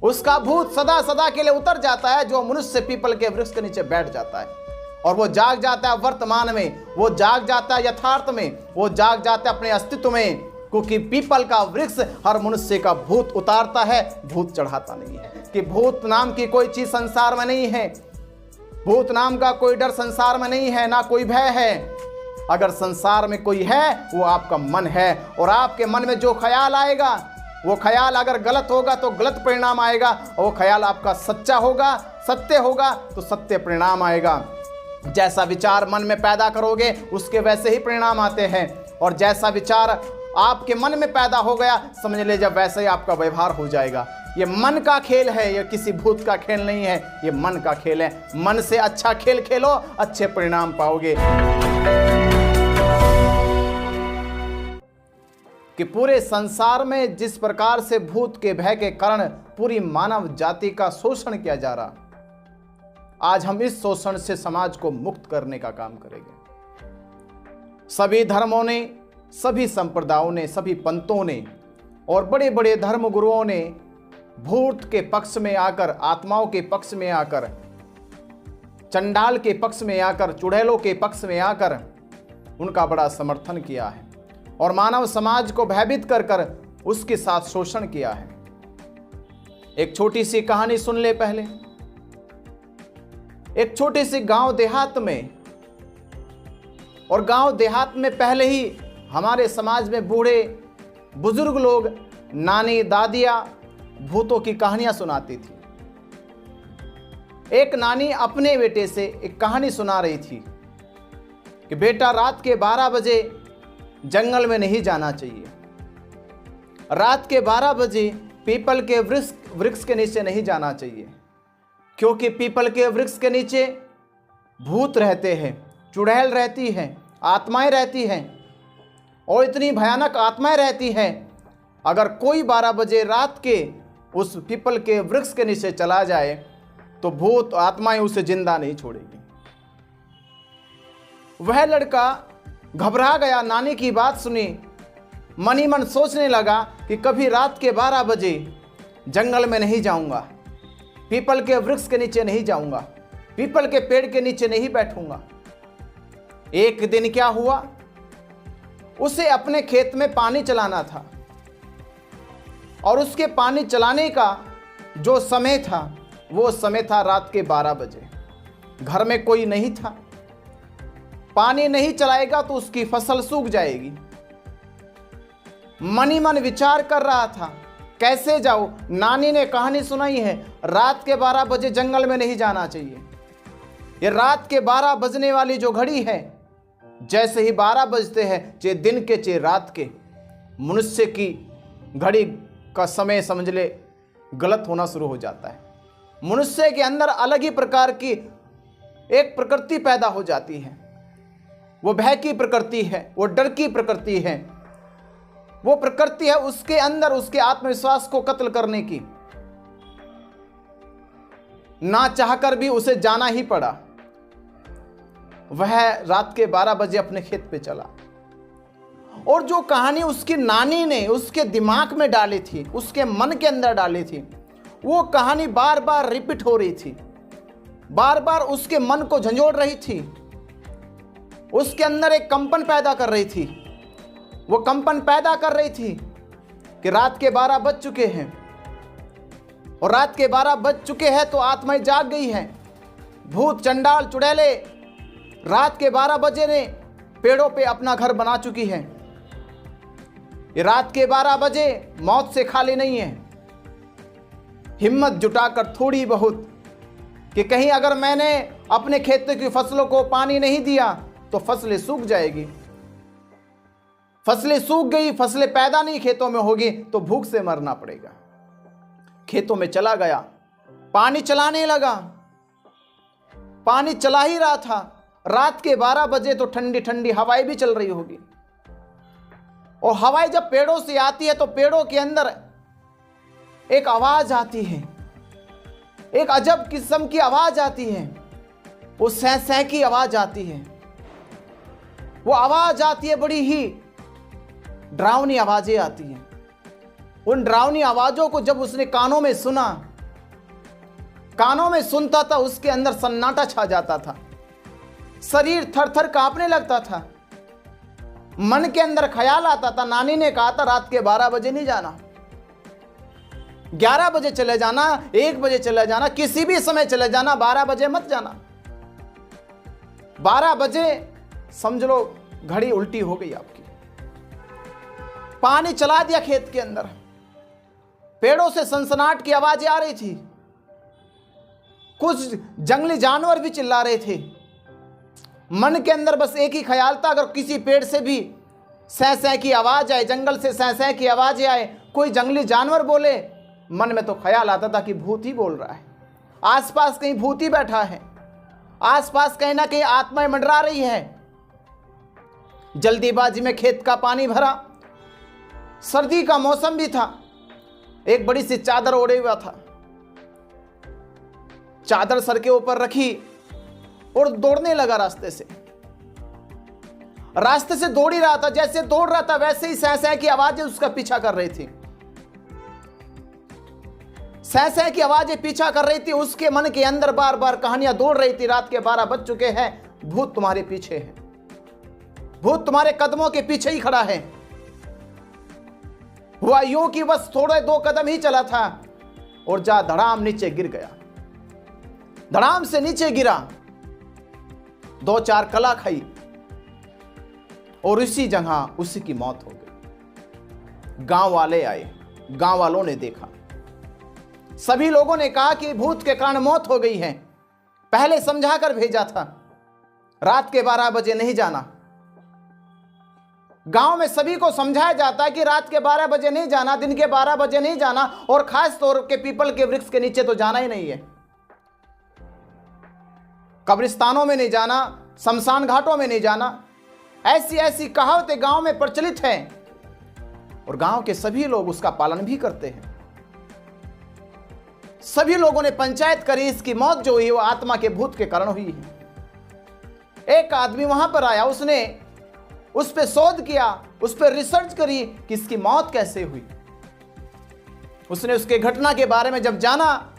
उसका भूत सदा सदा के लिए उतर जाता है जो मनुष्य पीपल के वृक्ष के नीचे बैठ जाता है। और वो जाग जाता है वर्तमान में, वो जाग जाता है यथार्थ में, वो जाग जाता है अपने अस्तित्व में, क्योंकि पीपल का वृक्ष हर मनुष्य का भूत उतारता है, भूत चढ़ाता नहीं है। कि भूत नाम की कोई चीज संसार में नहीं है, भूत नाम का कोई डर संसार में नहीं है, ना कोई भय है। अगर संसार में कोई है वो आपका मन है, और आपके मन में जो ख्याल आएगा, वो ख्याल अगर गलत होगा तो गलत परिणाम आएगा, और वो ख्याल आपका सच्चा होगा, सत्य होगा तो सत्य परिणाम आएगा। जैसा विचार मन में पैदा करोगे उसके वैसे ही परिणाम आते हैं, और जैसा विचार आपके मन में पैदा हो गया समझ ले जब वैसे ही आपका व्यवहार हो जाएगा। ये मन का खेल है, ये किसी भूत का खेल नहीं है, ये मन का खेल है। मन से अच्छा खेल खेलो, अच्छे परिणाम पाओगे। कि पूरे संसार में जिस प्रकार से भूत के भय के कारण पूरी मानव जाति का शोषण किया जा रहा, आज हम इस शोषण से समाज को मुक्त करने का काम करेंगे। सभी धर्मों ने, सभी संप्रदायों ने, सभी पंथों ने और बड़े बड़े धर्म गुरुओं ने भूत के पक्ष में आकर, आत्माओं के पक्ष में आकर, चंडाल के पक्ष में आकर, चुड़ैलों के पक्ष में आकर उनका बड़ा समर्थन किया है, और मानव समाज को भयभीत कर कर उसके साथ शोषण किया है। एक छोटी सी कहानी सुन ले पहले। एक छोटे से गांव देहात में, और गांव देहात में पहले ही हमारे समाज में बूढ़े बुजुर्ग लोग, नानी दादियां भूतों की कहानियां सुनाती थी। एक नानी अपने बेटे से एक कहानी सुना रही थी कि बेटा रात के 12 बजे जंगल में नहीं जाना चाहिए, रात के 12 बजे पीपल के वृक्ष के नीचे नहीं जाना चाहिए, क्योंकि पीपल के वृक्ष के नीचे भूत रहते हैं, चुड़ैल रहती हैं, आत्माएं रहती हैं, और इतनी भयानक आत्माएं रहती हैं। अगर कोई 12 बजे रात के उस पीपल के वृक्ष के नीचे चला जाए तो भूत आत्माएं उसे जिंदा नहीं छोड़ेगी। वह लड़का घबरा गया, नानी की बात सुनी, मन ही मन सोचने लगा कि कभी रात के 12 बजे जंगल में नहीं जाऊंगा, पीपल के वृक्ष के नीचे नहीं जाऊंगा, पीपल के पेड़ के नीचे नहीं बैठूंगा। एक दिन क्या हुआ, उसे अपने खेत में पानी चलाना था, और उसके पानी चलाने का जो समय था वो समय था रात के 12 बजे। घर में कोई नहीं था, पानी नहीं चलाएगा तो उसकी फसल सूख जाएगी। मन ही मन विचार कर रहा था कैसे जाऊं। नानी ने कहानी सुनाई है, रात के 12 बजे जंगल में नहीं जाना चाहिए। ये रात के 12 बजने वाली जो घड़ी है, जैसे ही 12 बजते हैं, चाहे दिन के चाहे रात के, मनुष्य की घड़ी का समय समझ ले गलत होना शुरू हो जाता है। मनुष्य के अंदर अलग ही प्रकार की एक प्रकृति पैदा हो जाती है। वो भय की प्रकृति है, वो डर की प्रकृति है, वो प्रकृति है उसके अंदर उसके आत्मविश्वास को कत्ल करने की। ना चाहकर भी उसे जाना ही पड़ा। वह रात के 12 बजे अपने खेत पे चला, और जो कहानी उसकी नानी ने उसके दिमाग में डाली थी, उसके मन के अंदर डाली थी, वो कहानी बार बार रिपीट हो रही थी, बार बार उसके मन को झंझोड़ रही थी, उसके अंदर एक कंपन पैदा कर रही थी। वो कंपन पैदा कर रही थी कि रात के 12 बज चुके हैं, और रात के 12 बज चुके हैं तो आत्माएं जाग गई हैं। भूत चंडाल चुड़ैले रात के 12 बजे ने पेड़ों पे अपना घर बना चुकी है। ये रात के 12 बजे मौत से खाली नहीं है। हिम्मत जुटाकर थोड़ी बहुत कि कहीं अगर मैंने अपने खेतों की फसलों को पानी नहीं दिया तो फसलें सूख जाएगी, फसलें सूख गई, फसलें पैदा नहीं खेतों में होगी तो भूख से मरना पड़ेगा। खेतों में चला गया, पानी चलाने लगा, पानी चला ही रहा था। रात के 12 बजे तो ठंडी ठंडी हवाएं भी चल रही होगी, और हवाएं जब पेड़ों से आती है तो पेड़ों के अंदर एक आवाज आती है, एक अजब किस्म की आवाज आती है। वो सह सह की आवाज आती है, वो आवाज आती है, बड़ी ही डरावनी आवाजें आती हैं। उन डरावनी आवाजों को जब उसने कानों में सुना कानों में सुनता था, उसके अंदर सन्नाटा छा जाता था, शरीर थर थर कांपने लगता था, मन के अंदर ख्याल आता था। नानी ने कहा था रात के 12 बजे नहीं जाना, 11 बजे चले जाना, 1 बजे चले जाना, किसी भी समय चले जाना, 12 बजे मत जाना। 12 बजे समझ लो घड़ी उल्टी हो गई आपकी। पानी चला दिया खेत के अंदर, पेड़ों से सनसनाहट की आवाजें आ रही थी, कुछ जंगली जानवर भी चिल्ला रहे थे। मन के अंदर बस एक ही ख्याल था, अगर किसी पेड़ से भी सै सै की आवाज आए, जंगल से सै सै की आवाजें आए, कोई जंगली जानवर बोले, मन में तो ख्याल आता था कि भूत ही बोल रहा है, आसपास कहीं भूत ही बैठा है, आसपास कहीं ना कहीं आत्माएं मंडरा रही है। जल्दीबाजी में खेत का पानी भरा, सर्दी का मौसम भी था, एक बड़ी सी चादर ओढ़े हुआ था, चादर सर के ऊपर रखी और दौड़ने लगा। रास्ते से दौड़ ही रहा था, जैसे दौड़ रहा था वैसे ही सै सै की आवाजें उसका पीछा कर रही थी, सै सै की आवाजें पीछा कर रही थी। उसके मन के अंदर बार बार कहानियां दौड़ रही थी। रात के 12 बज चुके हैं, भूत तुम्हारे पीछे है, भूत तुम्हारे कदमों के पीछे ही खड़ा है। हुआ यूं कि बस थोड़े 2 कदम ही चला था और जा धड़ाम नीचे गिर गया। धड़ाम से नीचे गिरा, 2-4 कला खाई और इसी जगह उसी की मौत हो गई। गांव वाले आए, गांव वालों ने देखा, सभी लोगों ने कहा कि भूत के कारण मौत हो गई है। पहले समझा कर भेजा था, रात के 12 बजे नहीं जाना। गांव में सभी को समझाया जाता है कि रात के 12 बजे नहीं जाना, दिन के 12 बजे नहीं जाना, और खास तौर के पीपल के वृक्ष के नीचे तो जाना ही नहीं है। कब्रिस्तानों में नहीं जाना, शमशान घाटों में नहीं जाना, ऐसी ऐसी कहावतें गांव में प्रचलित हैं और गांव के सभी लोग उसका पालन भी करते हैं। सभी लोगों ने पंचायत करी, इसकी मौत जो हुई वो आत्मा के भूत के कारण हुई है। एक आदमी वहां पर आया, उसने उस पर शोध किया, उस पर रिसर्च करी कि इसकी मौत कैसे हुई। उसने उसके घटना के बारे में जब जाना,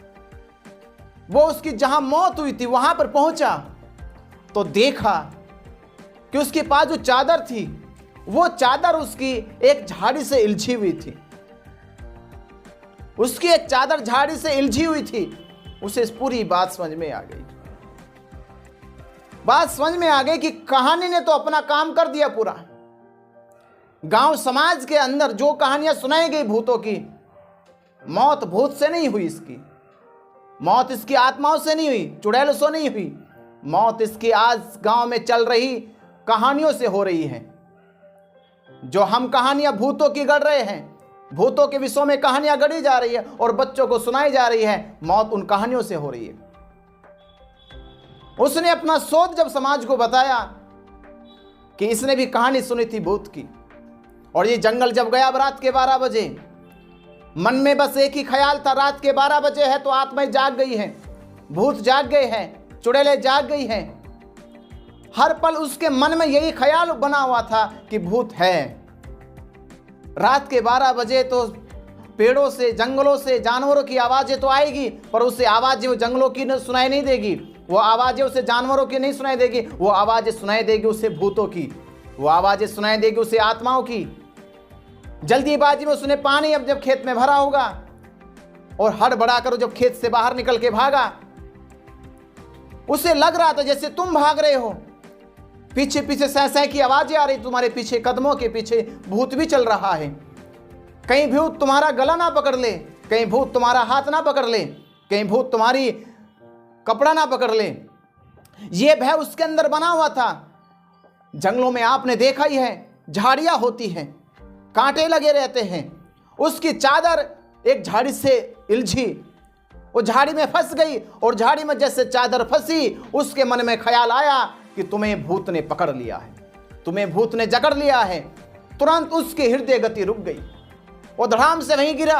वो उसकी जहां मौत हुई थी वहां पर पहुंचा तो देखा कि उसके पास जो चादर थी, वो चादर उसकी एक झाड़ी से इलझी हुई थी। उसकी एक चादर झाड़ी से इलझी हुई थी। उसे इस पूरी बात समझ में आ गई। बात समझ में आ गई कि कहानी ने तो अपना काम कर दिया पूरा। गांव समाज के अंदर जो कहानियां सुनाई गई भूतों की, मौत भूत से नहीं हुई, इसकी मौत इसकी आत्माओं से नहीं हुई, चुड़ैलों से नहीं हुई, मौत इसकी आज गांव में चल रही कहानियों से हो रही है। जो हम कहानियां भूतों की गढ़ रहे हैं, भूतों के विषयों में कहानियां गढ़ी जा रही है और बच्चों को सुनाई जा रही है, मौत उन कहानियों से हो रही है। उसने अपना शोध जब समाज को बताया कि इसने भी कहानी सुनी थी भूत की, और ये जंगल जब गया रात के 12 बजे, मन में बस एक ही ख्याल था, रात के 12 बजे है तो आत्माएं जाग गई हैं, भूत जाग गए हैं, चुड़ैलें जाग गई हैं। हर पल उसके मन में यही ख्याल बना हुआ था कि भूत है। रात के 12 बजे तो पेड़ों से, जंगलों से जानवरों की आवाजें तो आएगी, पर उसे आवाजें वो जंगलों की सुनाई नहीं देगी, वो आवाजें उसे जानवरों की नहीं सुनाई देगी, वो आवाजें सुनाई देगी उसे भूतों की, वो आवाजें सुनाई देगी उसे आत्माओं की। जल्दीबाजी में उसने पानी अब जब खेत में भरा होगा और हड़बड़ा कर जब खेत से बाहर निकल के भागा, उसे लग रहा था जैसे तुम भाग रहे हो, पीछे पीछे सै सै की आवाजें आ रही, तुम्हारे पीछे, कदमों के पीछे भूत भी चल रहा है। कहीं भूत तुम्हारा गला ना पकड़ ले, कहीं भूत तुम्हारा हाथ ना पकड़ ले, कहीं भूत तुम्हारी कपड़ा ना पकड़ ले। यह भय उसके अंदर बना हुआ था। जंगलों में आपने देखा ही है, झाड़ियां होती हैं, कांटे लगे रहते हैं। उसकी चादर एक झाड़ी से इलझी, वो झाड़ी में फंस गई और झाड़ी में जैसे चादर फंसी, उसके मन में ख्याल आया कि तुम्हें भूत ने पकड़ लिया है, तुम्हें भूत ने जकड़ लिया है। तुरंत उसकी हृदय गति रुक गई, वो धड़ाम से वहीं गिरा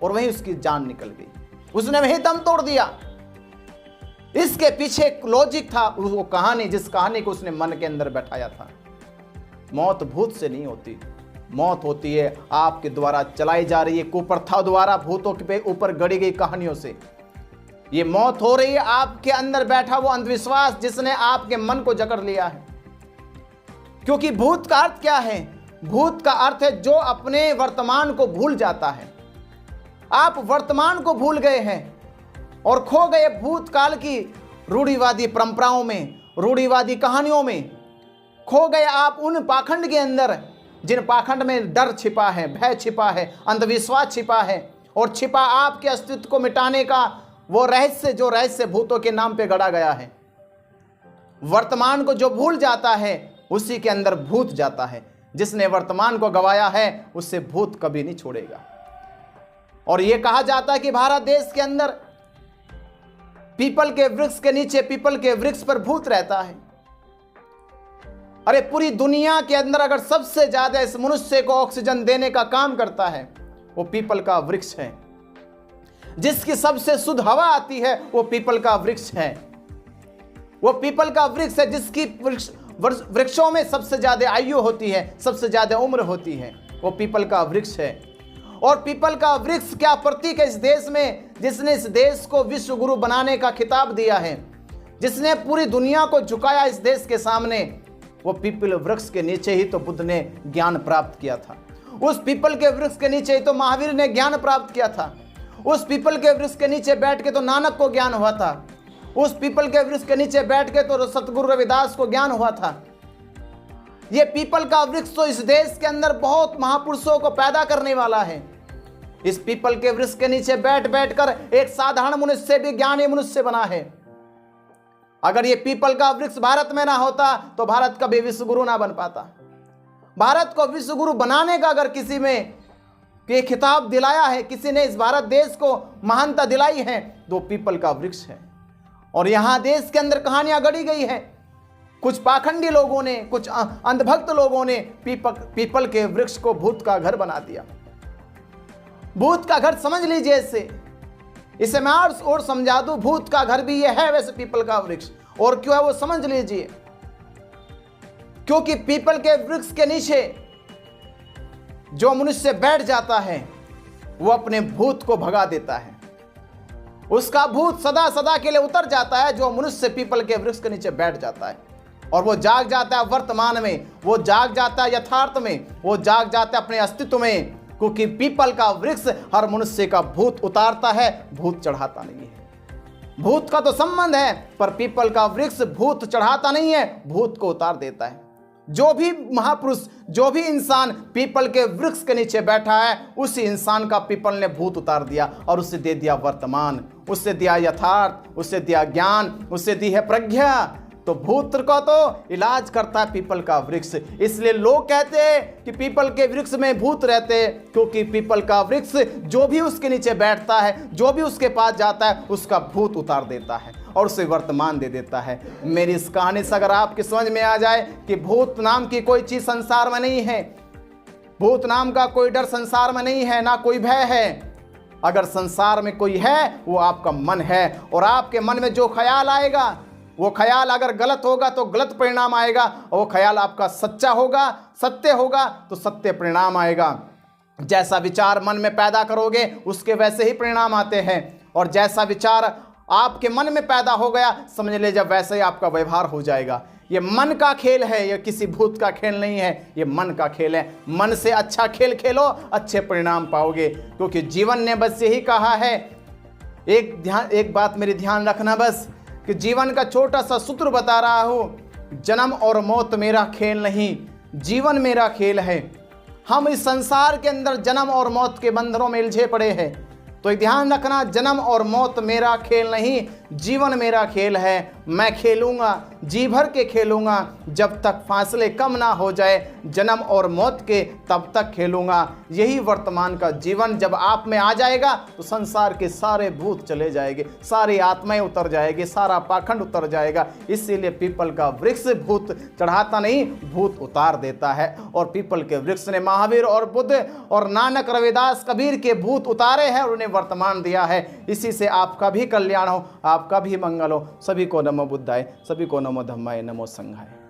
और वहीं उसकी जान निकल गई, उसने वहीं दम तोड़ दिया। इसके पीछे एक लॉजिक था, वो कहानी, जिस कहानी को उसने मन के अंदर बैठाया था। मौत भूत से नहीं होती, मौत होती है आपके द्वारा चलाई जा रही है कुप्रथा द्वारा भूतों के ऊपर गढ़ी गई कहानियों से। ये मौत हो रही है आपके अंदर बैठा वो अंधविश्वास जिसने आपके मन को जकड़ लिया है। क्योंकि भूत का अर्थ क्या है? भूत का अर्थ है जो अपने वर्तमान को भूल जाता है। आप वर्तमान को भूल गए हैं और खो गए भूतकाल की रूढ़िवादी परंपराओं में, रूढ़िवादी कहानियों में खो गए आप उन पाखंड के अंदर जिन पाखंड में डर छिपा है, भय छिपा है, अंधविश्वास छिपा है और छिपा आपके अस्तित्व को मिटाने का वो रहस्य जो रहस्य भूतों के नाम पे गढ़ा गया है। वर्तमान को जो भूल जाता है उसी के अंदर भूत जाता है। जिसने वर्तमान को गवाया है उससे भूत कभी नहीं छोड़ेगा। और यह कहा जाता है कि भारत देश के अंदर पीपल के वृक्ष के नीचे, पीपल के वृक्ष पर भूत रहता है। अरे पूरी दुनिया के अंदर अगर सबसे ज्यादा इस मनुष्य को ऑक्सीजन देने का काम करता है वो पीपल का वृक्ष है। जिसकी सबसे शुद्ध हवा आती है वो पीपल का वृक्ष है। वो पीपल का वृक्ष है जिसकी वृक्षों में सबसे ज्यादा आयु होती है, सबसे ज्यादा उम्र होती है, वो पीपल का वृक्ष है। और पीपल का वृक्ष क्या प्रतीक है इस देश में, जिसने इस देश को विश्व गुरु बनाने का खिताब दिया है, जिसने पूरी दुनिया को झुकाया इस देश के सामने। वो पीपल वृक्ष के नीचे ही तो बुद्ध ने ज्ञान प्राप्त किया था। उस पीपल के वृक्ष के नीचे ही तो महावीर ने ज्ञान प्राप्त किया था। उस पीपल के वृक्ष के नीचे बैठ के तो नानक को ज्ञान हुआ था। उस पीपल के वृक्ष के नीचे बैठ के तो सतगुरु रविदास को ज्ञान हुआ था। ये पीपल का वृक्ष तो इस देश के अंदर बहुत महापुरुषों को पैदा करने वाला है। इस पीपल के वृक्ष के नीचे बैठ बैठकर एक साधारण मनुष्य भी ज्ञानी मनुष्य बना है। अगर ये पीपल का वृक्ष भारत में ना होता तो भारत कभी विश्व गुरु ना बन पाता। भारत को विश्व गुरु बनाने का अगर किसी में ये खिताब दिलाया है, किसी ने इस भारत देश को महानता दिलाई है तो पीपल का वृक्ष है। और यहां देश के अंदर कहानियां गढ़ी गई है। कुछ पाखंडी लोगों ने, कुछ अंधभक्त लोगों ने पीपल के वृक्ष को भूत का घर बना दिया। भूत का घर समझ लीजिए इसे मैं और समझा दूं। भूत का घर भी ये है वैसे पीपल का वृक्ष। और क्यों है वो समझ लीजिए। क्योंकि पीपल के वृक्ष के नीचे जो मनुष्य बैठ जाता है वो अपने भूत को भगा देता है। उसका भूत सदा सदा के लिए उतर जाता है जो मनुष्य पीपल के वृक्ष के नीचे बैठ जाता है। और वो जाग जाता है वर्तमान में, वो जाग जाता है यथार्थ में, वो जाग जाता है अपने अस्तित्व में। क्योंकि पीपल का वृक्ष हर मनुष्य का भूत उतारता है, भूत चढ़ाता नहीं है। भूत का तो संबंध है पर पीपल का वृक्ष भूत चढ़ाता नहीं है, भूत को उतार देता है। जो भी महापुरुष, जो भी इंसान पीपल के वृक्ष के नीचे बैठा है उसी इंसान का पीपल ने भूत उतार दिया और उसे दे दिया वर्तमान, उससे दिया यथार्थ, उससे दिया ज्ञान, उससे दी है प्रज्ञा। तो भूत का तो इलाज करता है पीपल का वृक्ष। इसलिए लोग कहते हैं कि पीपल के वृक्ष में भूत रहते हैं, क्योंकि पीपल का वृक्ष जो भी उसके नीचे बैठता है, जो भी उसके पास जाता है, उसका भूत उतार देता है और उसे वर्तमान दे देता है। मेरी इस कहानी से अगर आपकी समझ में आ जाए कि भूत नाम की कोई चीज संसार में नहीं है, भूत नाम का कोई डर संसार में नहीं है, ना कोई भय है। अगर संसार में कोई है वो आपका मन है। और आपके मन में जो ख्याल आएगा वो ख्याल अगर गलत होगा तो गलत परिणाम आएगा, और वो ख्याल आपका सच्चा होगा, सत्य होगा तो सत्य परिणाम आएगा। जैसा विचार मन में पैदा करोगे उसके वैसे ही परिणाम आते हैं। और जैसा विचार आपके मन में पैदा हो गया समझ ले जब वैसे ही आपका व्यवहार हो जाएगा। ये मन का खेल है, ये किसी भूत का खेल नहीं है, ये मन का खेल है। मन से अच्छा खेल खेलो, अच्छे परिणाम पाओगे। क्योंकि जीवन ने बस यही कहा है, एक बात मेरी ध्यान रखना बस, कि जीवन का छोटा सा सूत्र बता रहा हूं, जन्म और मौत मेरा खेल नहीं, जीवन मेरा खेल है। हम इस संसार के अंदर जन्म और मौत के बंधनों में उलझे पड़े हैं। तो ध्यान रखना, जन्म और मौत मेरा खेल नहीं, जीवन मेरा खेल है। मैं खेलूंगा, जी भर के खेलूंगा, जब तक फासले कम ना हो जाए जन्म और मौत के, तब तक खेलूंगा। यही वर्तमान का जीवन जब आप में आ जाएगा तो संसार के सारे भूत चले जाएंगे, सारी आत्माएं उतर जाएगी, सारा पाखंड उतर जाएगा। इसीलिए पीपल का वृक्ष भूत चढ़ाता नहीं, भूत उतार देता है। और पीपल के वृक्ष ने महावीर और बुद्ध और नानक, रविदास, कबीर के भूत उतारे हैं और उन्हें वर्तमान दिया है। इसी से आपका भी कल्याण हो, आपका भी मंगल हो। सभी को नमो बुद्धाय, सभी को नमो धम्माय, नमो संघाय।